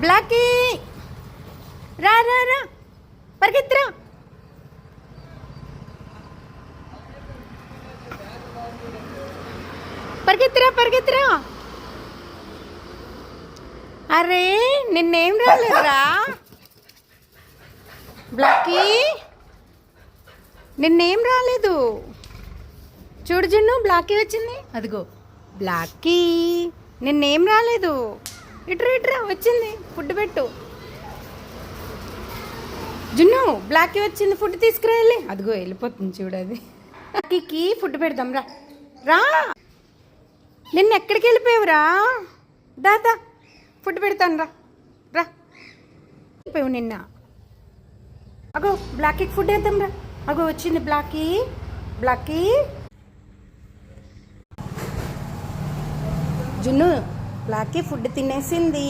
Blackie రా రా రా పరిగెత్తురా. పరిగెత్తురా పరిగెత్తురా. అరే నిన్నేం రాలేదురా బ్లాకీ, నిన్నేం రాలేదు. చూడు జున్ను, బ్లాకీ వచ్చింది. అదిగో బ్లాకీ, నిన్నేం రాలేదు. ఇట్రా ఇట్రా వచ్చింది. ఫుడ్ పెట్టు జున్ను. బ్లాకీ వచ్చింది, ఫుడ్ తీసుకురా వెళ్ళి. అదిగో వెళ్ళిపోతుంది చూడు. అది బ్లాకీకి ఫుడ్ పెడదాం రా. రా, నిన్న ఎక్కడికి వెళ్ళిపోయావురా? దాదా ఫుడ్ పెడతాను రా. రా వెళ్ళిపోయావు నిన్న. అగో బ్లాకీకి ఫుడ్ వేద్దాం రా. అగో వచ్చింది బ్లాకీ. బ్లాకీ జున్ను, బ్లాకీ ఫుడ్ తినేసింది.